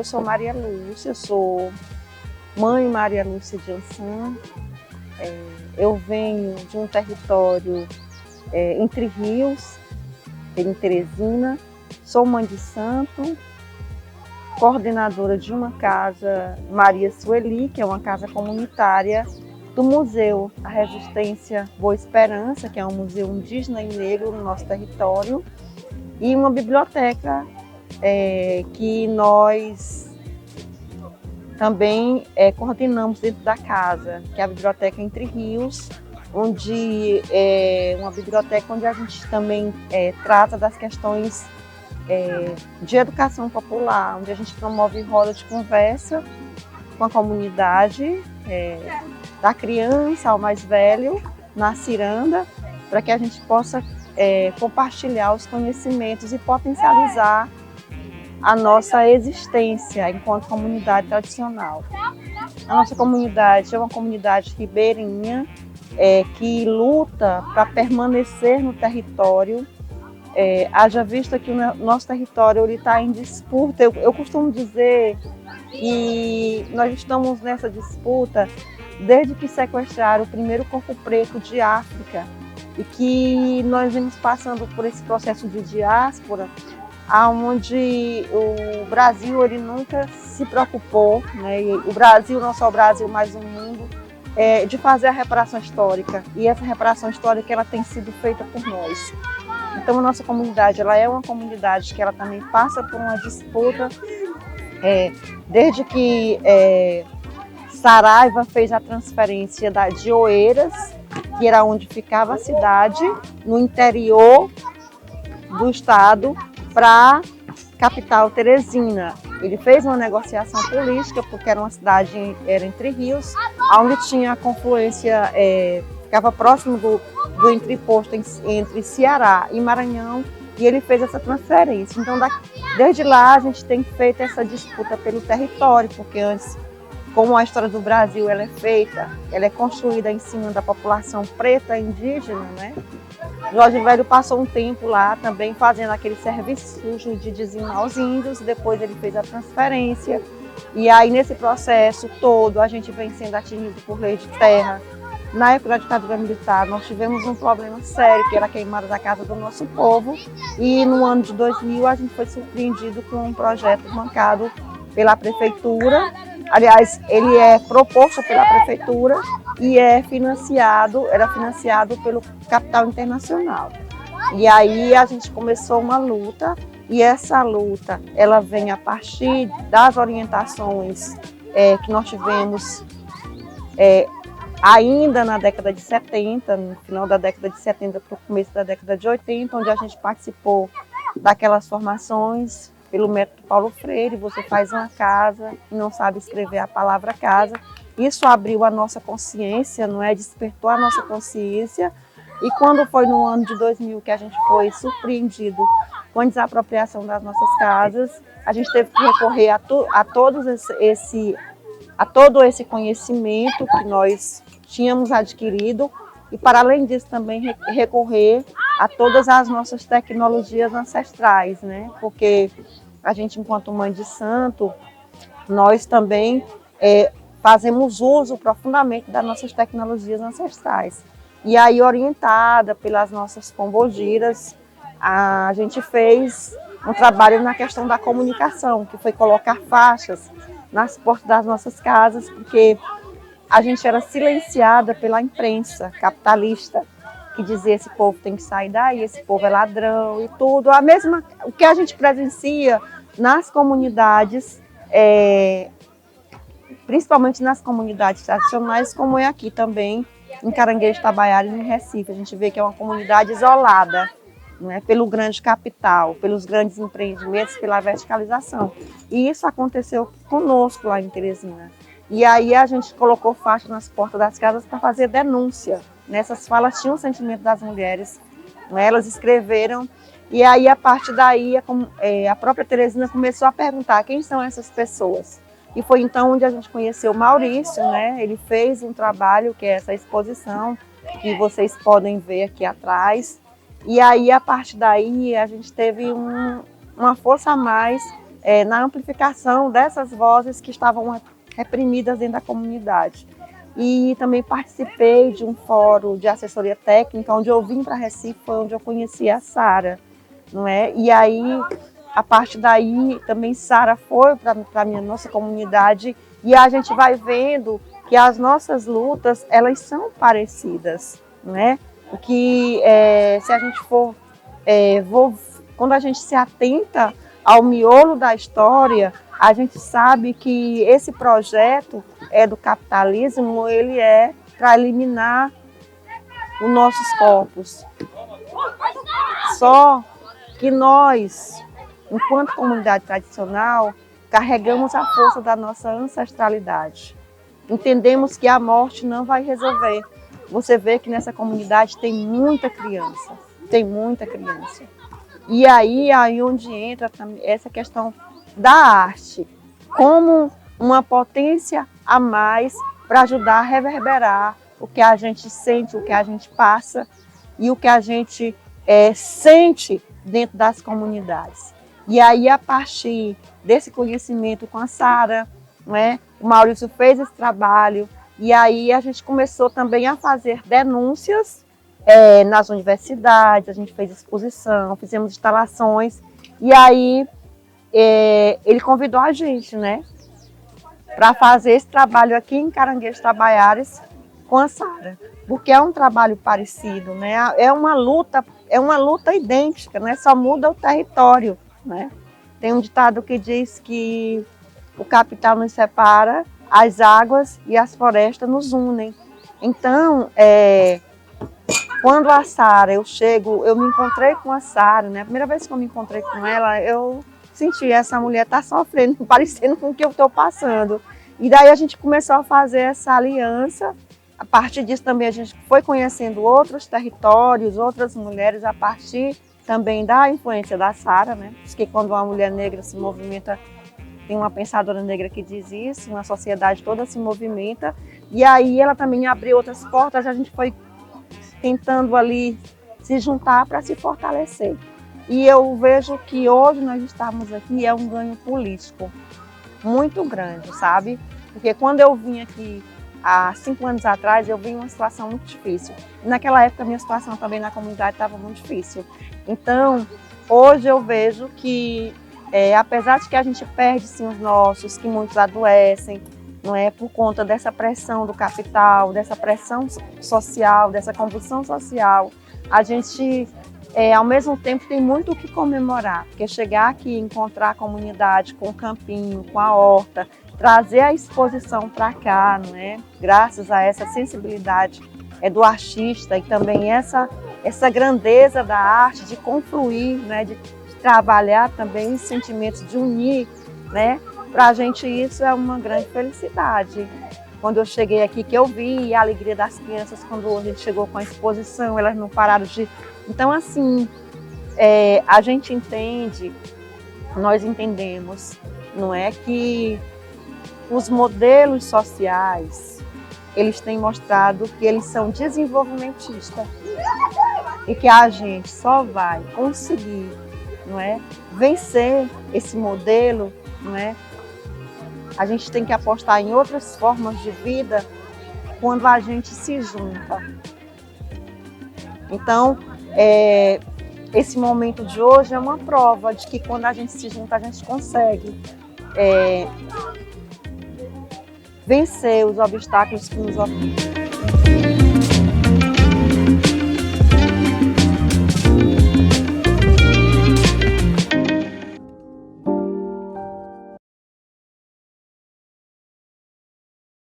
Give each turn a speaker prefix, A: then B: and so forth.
A: sou Maria Lúcia, sou mãe Maria Lúcia de Ançã. Eu venho de um território Entre Rios, em Teresina. Sou mãe de santo, coordenadora de uma casa Maria Sueli, que é uma casa comunitária do Museu da Resistência Boa Esperança, que é um museu indígena e negro no nosso território, e uma biblioteca que nós também coordenamos dentro da casa, que é a Biblioteca Entre Rios, onde é uma biblioteca onde a gente também trata das questões de educação popular, onde a gente promove roda de conversa com a comunidade, da criança ao mais velho, na ciranda, para que a gente possa compartilhar os conhecimentos e potencializar a nossa existência enquanto comunidade tradicional. A nossa comunidade é uma comunidade ribeirinha que luta para permanecer no território. Haja vista que o nosso território está em disputa. Eu costumo dizer que nós estamos nessa disputa desde que sequestraram o primeiro corpo preto de África e que nós vamos passando por esse processo de diáspora, onde o Brasil ele nunca se preocupou, né? E o Brasil, não só o Brasil, mas o mundo, de fazer a reparação histórica. E essa reparação histórica ela tem sido feita por nós. Então a nossa comunidade ela é uma comunidade que ela também passa por uma disputa, desde que Saraiva fez a transferência de Oeiras, que era onde ficava a cidade, no interior do estado, para a capital Teresina. Ele fez uma negociação política, porque era uma cidade, era Entre Rios, onde tinha a confluência, ficava próximo do entreposto entre Ceará e Maranhão, e ele fez essa transferência. Então, desde lá, a gente tem feito essa disputa pelo território, porque antes, como a história do Brasil ela é feita, ela é construída em cima da população preta indígena, né? Jorge Velho passou um tempo lá também fazendo aquele serviço sujo de dizimar os índios, depois ele fez a transferência. E aí, nesse processo todo, a gente vem sendo atingido por lei de terra. Na época da ditadura militar, nós tivemos um problema sério, que era a queimada da casa do nosso povo. E no ano de 2000, a gente foi surpreendido com um projeto bancado pela prefeitura. Aliás, ele é proposto pela prefeitura e era financiado pelo capital internacional. E aí a gente começou uma luta, e essa luta ela vem a partir das orientações que nós tivemos ainda na década de 70, no final da década de 70 para o começo da década de 80, onde a gente participou daquelas formações pelo método Paulo Freire. Você faz uma casa e não sabe escrever a palavra casa. Isso abriu a nossa consciência, despertou a nossa consciência. E quando foi no ano de 2000 que a gente foi surpreendido com a desapropriação das nossas casas, a gente teve que recorrer a todo esse conhecimento que nós tínhamos adquirido e, para além disso, também recorrer a todas as nossas tecnologias ancestrais, né? Porque a gente, enquanto mãe de santo, nós também fazemos uso profundamente das nossas tecnologias ancestrais. E aí, orientada pelas nossas pombogiras, a gente fez um trabalho na questão da comunicação, que foi colocar faixas nas portas das nossas casas, porque a gente era silenciada pela imprensa capitalista, que dizia: esse povo tem que sair daí, esse povo é ladrão e tudo. O que a gente presencia nas comunidades, principalmente nas comunidades tradicionais, como é aqui também, em Caranguejo, Itabaiara e em Recife. A gente vê que é uma comunidade isolada, né, pelo grande capital, pelos grandes empreendimentos, pela verticalização. E isso aconteceu conosco lá em Teresina. E aí a gente colocou faixa nas portas das casas para fazer denúncia. Nessas falas tinha o sentimento das mulheres, né? Elas escreveram, e aí a partir daí a própria Teresina começou a perguntar quem são essas pessoas. E foi então onde a gente conheceu o Maurício, né? Ele fez um trabalho que é essa exposição que vocês podem ver aqui atrás. E aí a partir daí a gente teve uma força a mais na amplificação dessas vozes que estavam reprimidas dentro da comunidade. E também participei de um fórum de assessoria técnica, onde eu vim para Recife, foi onde eu conheci a Sara, não é? E aí, a partir daí, também Sara foi para a nossa comunidade, e a gente vai vendo que as nossas lutas, elas são parecidas, não é? Porque se a gente for, quando a gente se atenta ao miolo da história, a gente sabe que esse projeto do capitalismo, ele é para eliminar os nossos corpos. Só que nós, enquanto comunidade tradicional, carregamos a força da nossa ancestralidade. Entendemos que a morte não vai resolver. Você vê que nessa comunidade tem muita criança, E aí onde entra essa questão da arte, como uma potência a mais para ajudar a reverberar o que a gente sente, o que a gente passa e o que a gente sente dentro das comunidades. E aí, a partir desse conhecimento com a Sara, o Maurício fez esse trabalho, e aí a gente começou também a fazer denúncias nas universidades, a gente fez exposição, fizemos instalações, e aí ele convidou a gente, para fazer esse trabalho aqui em Caranguejo Tabaiaras com a Sara, porque é um trabalho parecido, é uma luta idêntica, só muda o território, Tem um ditado que diz que o capital nos separa, as águas e as florestas nos unem. Então, quando a Sara, eu me encontrei com a Sara, a primeira vez que eu me encontrei com ela, eu senti, essa mulher está sofrendo, parecendo com o que eu estou passando. E daí a gente começou a fazer essa aliança. A partir disso também a gente foi conhecendo outros territórios, outras mulheres, a partir também da influência da Sara, Diz que quando uma mulher negra se movimenta, tem uma pensadora negra que diz isso, uma sociedade toda se movimenta. E aí ela também abriu outras portas, a gente foi tentando ali se juntar para se fortalecer. E eu vejo que hoje nós estamos aqui é um ganho político muito grande, sabe? Porque quando eu vim aqui há 5 anos atrás, eu vim em uma situação muito difícil. Naquela época, a minha situação também na comunidade estava muito difícil. Então, hoje eu vejo que, apesar de que a gente perde sim os nossos, que muitos adoecem, por conta dessa pressão do capital, dessa pressão social, dessa convulsão social, a gente, ao mesmo tempo, tem muito o que comemorar, porque chegar aqui e encontrar a comunidade com o campinho, com a horta, trazer a exposição para cá, graças a essa sensibilidade do artista e também essa grandeza da arte de confluir, de trabalhar também os sentimentos, de unir, para a gente isso é uma grande felicidade. Quando eu cheguei aqui, que eu vi a alegria das crianças quando a gente chegou com a exposição, elas não pararam de... Então, assim, a gente entende, nós entendemos, que os modelos sociais, eles têm mostrado que eles são desenvolvimentistas e que a gente só vai conseguir, vencer esse modelo, A gente tem que apostar em outras formas de vida quando a gente se junta. Então, esse momento de hoje é uma prova de que quando a gente se junta, a gente consegue vencer os obstáculos que nos oprimem.